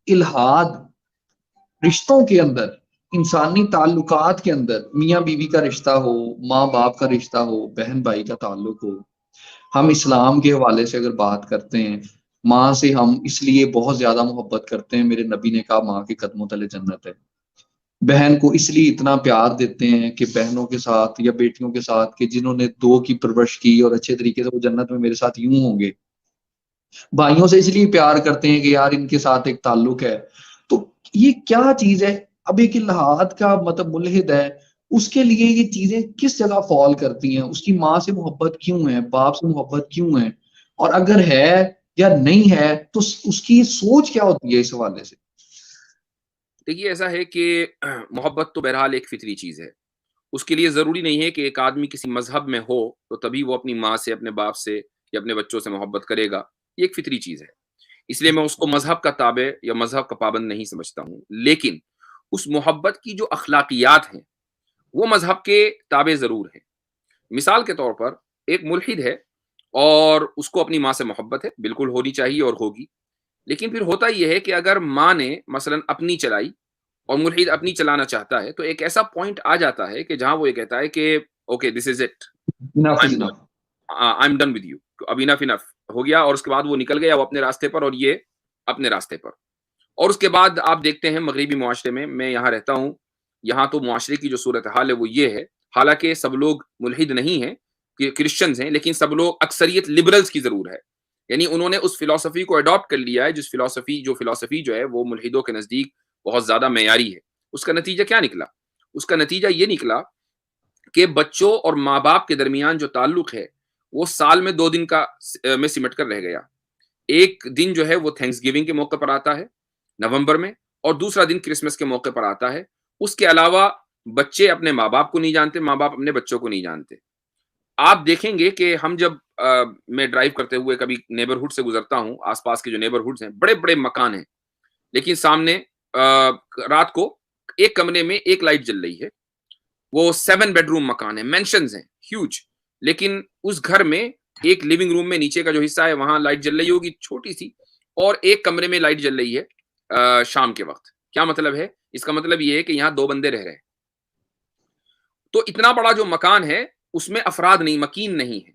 الحاد رشتوں کے اندر، انسانی تعلقات کے اندر، میاں بیوی کا رشتہ ہو، ماں باپ کا رشتہ ہو، بہن بھائی کا تعلق ہو، ہم اسلام کے حوالے سے اگر بات کرتے ہیں، ماں سے ہم اس لیے بہت زیادہ محبت کرتے ہیں، میرے نبی نے کہا ماں کے قدموں تلے جنت ہے۔ بہن کو اس لیے اتنا پیار دیتے ہیں کہ بہنوں کے ساتھ یا بیٹیوں کے ساتھ کہ جنہوں نے دو کی پرورش کی اور اچھے طریقے سے وہ جنت میں میرے ساتھ یوں ہوں گے۔ بھائیوں سے اس لیے پیار کرتے ہیں کہ یار ان کے ساتھ ایک تعلق ہے۔ تو یہ کیا چیز ہے؟ اب ایک الہاد کا مطلب ملحد ہے، اس کے لیے یہ چیزیں کس جگہ فال کرتی ہیں؟ اس کی ماں سے محبت کیوں ہے، باپ سے محبت کیوں ہے، اور اگر ہے یا نہیں ہے تو اس کی سوچ کیا ہوتی ہے اس حوالے سے؟ دیکھیے ایسا ہے کہ محبت تو بہرحال ایک فطری چیز ہے، اس کے لیے ضروری نہیں ہے کہ ایک آدمی کسی مذہب میں ہو تو تبھی وہ اپنی ماں سے، اپنے باپ سے یا اپنے بچوں سے محبت کرے گا، یہ ایک فطری چیز ہے۔ اس لیے میں اس کو مذہب کا تابع یا مذہب کا پابند نہیں سمجھتا ہوں، لیکن اس محبت کی جو اخلاقیات ہیں وہ مذہب کے تابع ضرور ہیں۔ مثال کے طور پر ایک ملحد ہے اور اس کو اپنی ماں سے محبت ہے، بالکل ہونی چاہیے اور ہوگی، لیکن پھر ہوتا یہ ہے کہ اگر ماں نے مثلا اپنی چلائی اور ملحد اپنی چلانا چاہتا ہے تو ایک ایسا پوائنٹ آ جاتا ہے کہ جہاں وہ یہ کہتا ہے کہ okay this is it, enough I is am enough. I am done with you, اب انف انف ہو گیا، اور اس کے بعد وہ نکل گیا وہ اپنے راستے پر اور یہ اپنے راستے پر۔ اور اس کے بعد آپ دیکھتے ہیں مغربی معاشرے میں یہاں رہتا ہوں، یہاں تو معاشرے کی جو صورتحال ہے وہ یہ ہے، حالانکہ سب لوگ ملحد نہیں ہیں کہ کرسچنز ہیں، لیکن سب لوگ اکثریت لبرلز کی ضرور ہے، یعنی انہوں نے اس فلسفی کو اڈاپٹ کر لیا ہے جس فلسفی جو ہے وہ ملحدوں کے نزدیک بہت زیادہ معیاری ہے۔ اس کا نتیجہ کیا نکلا؟ اس کا نتیجہ یہ نکلا کہ بچوں اور ماں باپ کے درمیان جو تعلق ہے وہ سال میں 2 دن کا میں سمٹ کر رہ گیا۔ ایک دن جو ہے وہ تھینکس گیونگ کے موقع پر آتا ہے نومبر میں، اور دوسرا دن کرسمس کے موقع پر آتا ہے۔ اس کے علاوہ بچے اپنے ماں باپ کو نہیں جانتے، ماں باپ اپنے بچوں کو نہیں جانتے۔ آپ دیکھیں گے کہ ہم جب میں ڈرائیو کرتے ہوئے کبھی نیبرہڈ سے گزرتا ہوں، آس پاس کے جو نیبرہڈز ہیں بڑے بڑے مکان ہیں، لیکن سامنے رات کو ایک کمرے میں ایک لائٹ جل رہی ہے، وہ 7 بیڈ روم مکان ہے، مینشنز ہیں ہیوج، لیکن اس گھر میں ایک لیونگ روم میں نیچے کا جو حصہ ہے وہاں لائٹ جل رہی ہوگی چھوٹی سی، اور ایک کمرے میں لائٹ جل رہی ہے شام کے وقت۔ کیا مطلب ہے؟ اس کا مطلب یہ ہے کہ یہاں 2 بندے رہ رہے ہیں۔ تو اتنا بڑا جو مکان ہے اس میں افراد نہیں، مکین نہیں ہے،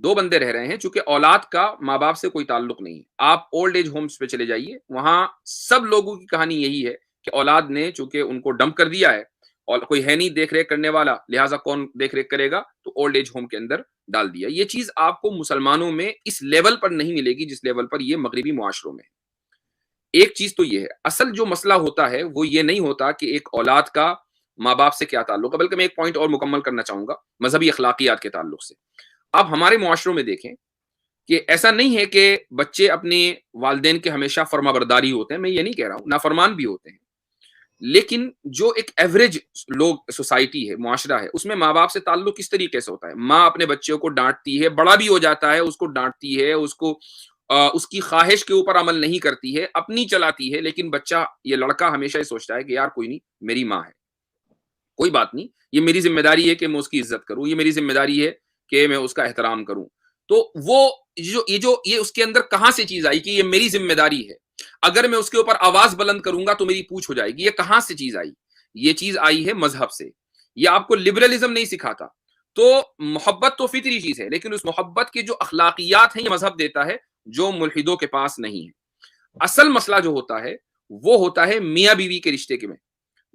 2 بندے رہ رہے ہیں، چونکہ اولاد کا ماں باپ سے کوئی تعلق نہیں ہے۔ آپ اولڈ ایج ہومز پہ چلے جائیے، وہاں سب لوگوں کی کہانی یہی ہے کہ اولاد نے چونکہ ان کو ڈمپ کر دیا ہے اور کوئی ہے نہیں دیکھ ریکھ کرنے والا، لہٰذا کون دیکھ ریکھ کرے گا، تو اولڈ ایج ہوم کے اندر ڈال دیا۔ یہ چیز آپ کو مسلمانوں میں اس لیول پر نہیں ملے گی جس لیول پر یہ مغربی معاشروں میں ہے۔ ایک چیز تو یہ ہے، اصل جو مسئلہ ہوتا ہے وہ یہ نہیں ہوتا کہ ایک اولاد کا ماں باپ سے کیا تعلق ہے، بلکہ میں ایک پوائنٹ اور مکمل کرنا چاہوں گا مذہبی اخلاقیات کے تعلق سے۔ اب ہمارے معاشروں میں دیکھیں کہ ایسا نہیں ہے کہ بچے اپنے والدین کے ہمیشہ فرما برداری ہوتے ہیں، میں یہ نہیں کہہ رہا ہوں، نافرمان بھی ہوتے ہیں، لیکن جو ایک ایوریج لوگ سوسائٹی ہے، معاشرہ ہے، اس میں ماں باپ سے تعلق کس طریقے سے ہوتا ہے؟ ماں اپنے بچوں کو ڈانٹتی ہے، بڑا بھی ہو جاتا ہے اس کو ڈانٹتی ہے، اس کو اس کی خواہش کے اوپر عمل نہیں کرتی ہے، اپنی چلاتی ہے، لیکن بچہ یہ لڑکا ہمیشہ یہ سوچتا ہے کہ یار کوئی نہیں، میری ماں ہے، کوئی بات نہیں، یہ میری ذمہ داری ہے کہ میں اس کی عزت کروں، یہ میری ذمہ داری ہے کہ میں اس کا احترام کروں۔ تو وہ یہ اس کے اندر کہاں سے چیز آئی کہ یہ میری ذمہ داری ہے، اگر میں اس کے اوپر آواز بلند کروں گا تو میری پوچھ ہو جائے گی، یہ کہاں سے چیز آئی؟ یہ چیز آئی ہے مذہب سے۔ یہ آپ کو لبرلزم نہیں سکھاتا۔ تو محبت تو فطری چیز ہے، لیکن اس محبت کے جو اخلاقیات ہیں یہ مذہب دیتا ہے، جو ملحدوں کے پاس نہیں ہے۔ اصل مسئلہ جو ہوتا ہے وہ ہوتا ہے میاں بیوی کے رشتے کے میں،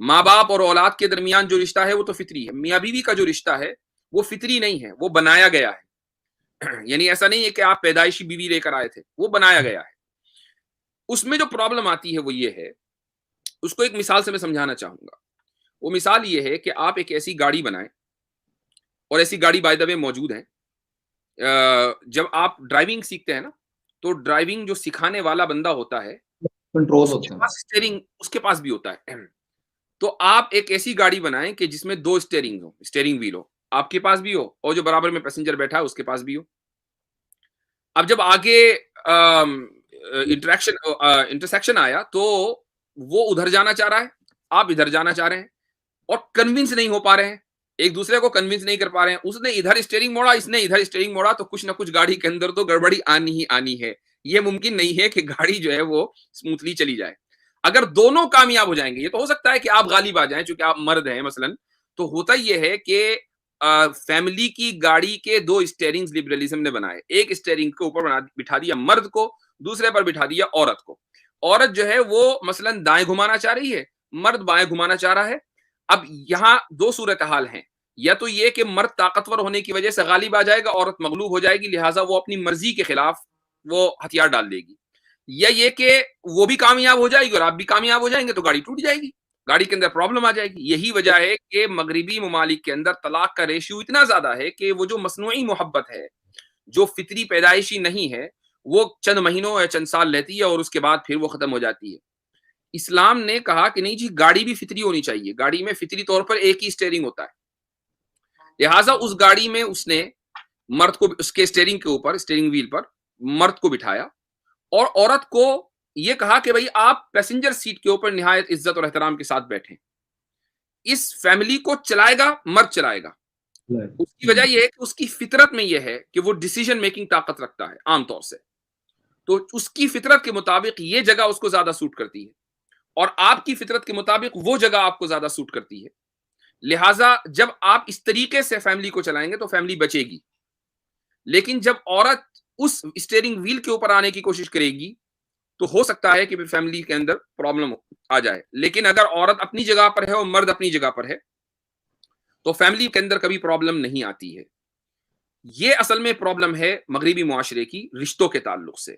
ماں باپ اور اولاد کے درمیان جو رشتہ ہے وہ تو فطری ہے، میاں بیوی کا جو رشتہ ہے وہ فطری نہیں ہے، وہ بنایا گیا ہے۔ یعنی ایسا نہیں ہے کہ آپ پیدائشی بیوی لے کر آئے تھے، وہ بنایا گیا ہے۔ اس میں جو پرابلم آتی ہے وہ یہ ہے، اس کو ایک مثال سے میں سمجھانا چاہوں گا۔ وہ مثال یہ ہے کہ آپ ایک ایسی گاڑی بنائیں، اور ایسی گاڑی بائی دا وے موجود ہے، جب آپ ڈرائیونگ سیکھتے ہیں نا تو ڈرائیونگ جو سکھانے والا بندہ ہوتا ہے کنٹرول اس کے ہوتے ہیں۔ پاس اسٹیئرنگ اس کے پاس بھی ہوتا ہے۔ تو آپ ایک ایسی گاڑی بنائیں کہ جس میں 2 اسٹیئرنگ ویل ہو، آپ کے پاس بھی ہو اور جو برابر میں پیسنجر بیٹھا ہے اس کے پاس بھی ہو۔ اب جب آگے انٹرسیکشن آیا تو وہ ادھر جانا چاہ رہا ہے، آپ ادھر جانا چاہ رہے ہیں، اور کنونس نہیں ہو پا رہے ہیں، ایک دوسرے کو کنونس نہیں کر پا رہے ہیں، اس نے ادھر اسٹیئرنگ موڑا، اس نے ادھر اسٹیئرنگ موڑا، تو کچھ نہ کچھ گاڑی کے اندر تو گڑبڑی آنی ہی آنی ہے۔ یہ ممکن نہیں ہے کہ گاڑی جو ہے وہ اسموتھلی چلی جائے۔ اگر دونوں کامیاب ہو جائیں گے، یہ تو ہو سکتا ہے کہ آپ غالب آ جائیں چونکہ آپ مرد ہیں مثلا، تو ہوتا یہ ہے کہ فیملی کی گاڑی کے دو اسٹیئرنگز لبرلزم نے بنائے، ایک اسٹیئرنگ کے اوپر بٹھا دیا مرد کو، دوسرے پر بٹھا دیا عورت کو. عورت جو ہے وہ مثلا دائیں گھمانا چاہ رہی ہے، مرد بائیں گھمانا چاہ رہا ہے. اب یہاں دو صورتحال ہیں، یا تو یہ کہ مرد طاقتور ہونے کی وجہ سے غالب آ جائے گا، عورت مغلوب ہو جائے گی، لہٰذا وہ اپنی مرضی کے خلاف وہ ہتھیار ڈال دے گی، یا یہ کہ وہ بھی کامیاب ہو جائے گی اور آپ بھی کامیاب ہو جائیں گے تو گاڑی ٹوٹ جائے گی، گاڑی کے اندر پرابلم آ جائے گی. یہی وجہ ہے کہ مغربی ممالک کے اندر طلاق کا ریشیو اتنا زیادہ ہے کہ وہ جو مصنوعی محبت ہے، جو فطری پیدائشی نہیں ہے، وہ چند مہینوں یا چند سال رہتی ہے اور اس کے بعد پھر وہ ختم ہو جاتی ہے. اسلام نے کہا کہ نہیں جی، گاڑی بھی فطری ہونی چاہیے، گاڑی میں فطری طور پر ایک ہی اسٹیئرنگ ہوتا ہے، لہٰذا اس گاڑی میں اس نے مرد کو اس کے اسٹیئرنگ کے اوپر، اسٹیئرنگ ویل پر مرد کو بٹھایا اور عورت کو یہ کہا کہ بھائی آپ پیسنجر سیٹ کے اوپر نہایت عزت اور احترام کے ساتھ بیٹھیں. اس فیملی کو چلائے گا مرد چلائے گا. اس کی وجہ یہ ہے کہ اس کی فطرت میں یہ ہے کہ وہ ڈیسیژن میکنگ طاقت رکھتا ہے عام طور سے، تو اس کی فطرت کے مطابق یہ جگہ اس کو زیادہ سوٹ کرتی ہے اور آپ کی فطرت کے مطابق وہ جگہ آپ کو زیادہ سوٹ کرتی ہے. لہٰذا جب آپ اس طریقے سے فیملی کو چلائیں گے تو فیملی بچے گی. لیکن جب عورت اس اسٹیئرنگ ویل کے اوپر آنے کی کوشش کرے گی تو ہو سکتا ہے کہ فیملی کے اندر پرابلم آ جائے. لیکن اگر عورت اپنی جگہ پر ہے اور مرد اپنی جگہ پر ہے تو فیملی کے اندر کبھی پرابلم نہیں آتی ہے. یہ اصل میں پرابلم ہے مغربی معاشرے کی رشتوں کے تعلق سے.